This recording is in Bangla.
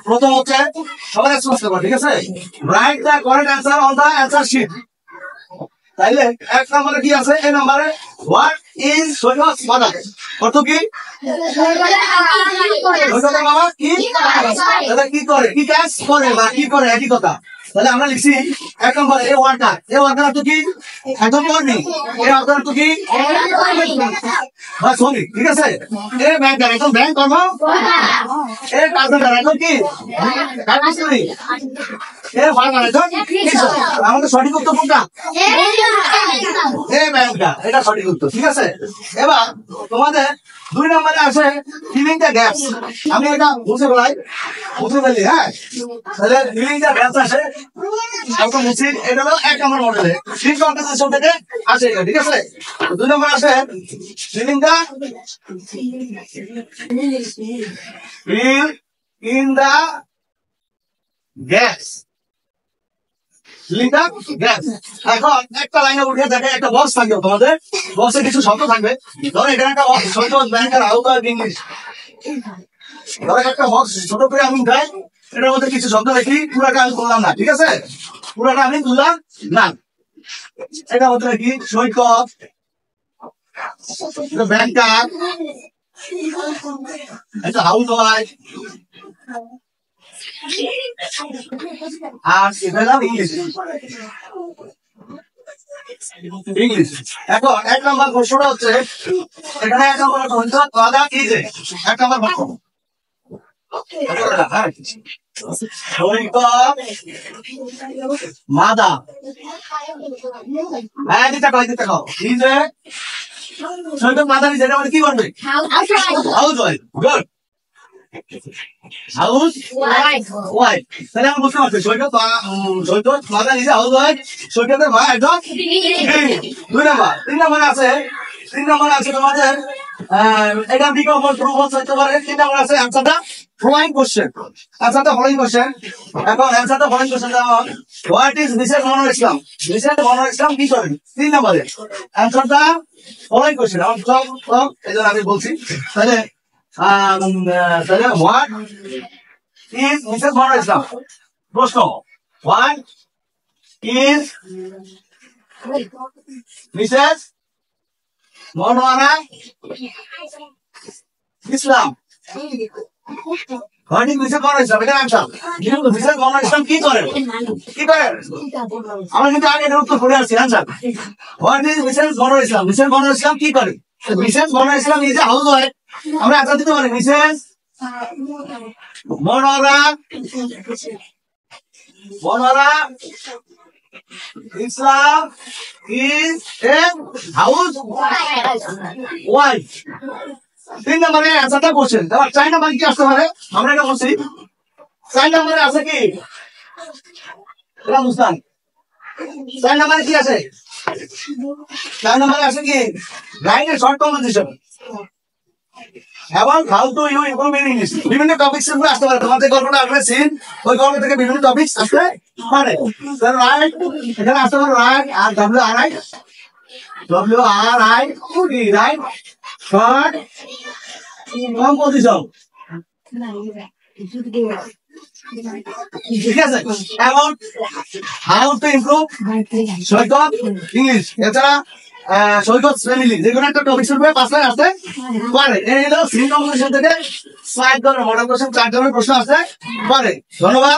প্রথম হচ্ছে সবাই ঠিক আছে, write the correct answer on the answer sheet. তাইলে এক নম্বরে কি আছে? এই নম্বরে হোয়াট ইজ সৈকত মাদার, অর্থ কি? সৈকত বাবা কি কি করে, কি কাজ করে বা কি করে, একই কথা। তাহলে আমরা লিখছি এক নম্বরে এই ওয়ার্ডটা, এই ওয়ার্ডটার অর্থ কি? একদম কর্মী। এর অর্থ কি? শ্রমিক। ঠিক আছে, এ ব্যাংকার, একদম ব্যাংক কর্ম। এ কার্পেন্টার, একদম কি? কাঠমিস্ত্রি। এ ফার্মার, একদম কৃষক। আমাদের সঠিক উত্তর কোনটা? এটা সঠিক উত্তর। ঠিক আছে, এবার তোমাদের 2 নম্বরে আছে ফিলিং দ্য গ্যাপস। আমি এটা বুঝে ফেলি। হ্যাঁ, তাহলে ফিলিং দ্য গ্যাপস আসে এটা হলো 1 নম্বর মডেলে থেকে আসে এটা। ঠিক আছে, 2 নম্বর আসে filling the fill in the gaps. এখন একটা লাইনে উঠে দেখে একটা বক্স থাকবে, তোমাদের বক্সে কিছু শব্দ থাকবে। ধরো এখানে একটা ইংলিশ, ধরো একটা বক্স ছোট করে আমি উঠাই, এটার মধ্যে কিছু শব্দ দেখি, পুরাটা আমি তুললাম না। ঠিক আছে, পুরাটা আমি তুললাম না। এটা মধ্যে কি? সৈকত, ব্যাংকার, এটা হাউস ওয়াইফ, আর এটা ইংলিশ। এখন 1 নম্বর প্রশ্নটা হচ্ছে, এখানে 1 নম্বর মাদা কি যে 1 নম্বর বাক্য মাদা। হ্যাঁ, দিতে খাও কি যে সৈকত মাদা নিজে মানে কি করবে? House wife. Good, house wife. তাহলে আমি বুঝতে পারছি সৈকত মাদা নিজে হাউস ওয়াইফ, সৈকতের মা একজন। 2 নম্বর। 3 নম্বরে আছে তোমাদের এটা বিকল্প প্রুফ হতে পারে। 3 নম্বর আছে অ্যানসারটা ফলোইং কোশ্চেন। এখন অ্যানসারটা ফলোইং কোশ্চেন যেমন what is Mrs Monowar Islam? Mrs Monowar Islam কি করেন? 3 নম্বরে অ্যানসারটা ফলোইং কোশ্চেন। এখন সব এজন্য আমি বলছি। তাহলে what is Mrs Monowar Islam? প্রশ্ন, what is Mrs Monowara Islam? What is Mrs Monowara Islam, এটা অ্যানসার। কিন্তু মিসেস মনোয়ারা ইসলাম কি করেন? আমরা কিন্তু আগে উত্তর করে আসছি। Answer what is Mrs Monowara Islam? Mrs Monowara Islam কি করে? Mrs Monowara Islam is a housewife. আমরা অ্যানসার দিতে পারি Mrs Monowara Islam is a housewife. 3 নম্বরে অ্যানসারটা কোশ্চেন। এবার 4 নম্বরে কি আসতে পারে? আমরা এটা বলছি 4 নম্বরে আছে কি? এটা মুস্তান। 4 নম্বরে কি আছে? 4 নম্বরে আছে কি? লাইনের শর্ট কম্পোজিশন এবং how to you improve in English. বিভিন্ন টপিকস গুলো আসতে পারে। তোমাদের গল্পটা আসলে সিন, ওই গল্প থেকে বিভিন্ন টপিকস আসতে পারে। রাইট, এখানে আসতে পারে রাইট আর WRI রাইট শর্ট কম্পোজিশন। ঠিক আছে, এবং how to improve Saikat English. এছাড়া সৈকত ফ্যামিলি, যে কোনো একটা টপিক শুনবে 5 লাইন আসতে পারে। এই হলো সিন কম্পোজিশন থেকে 4 ধরনের মডেল কোশ্চেন, 4 ধরনের প্রশ্ন আসতে পারে। ধন্যবাদ।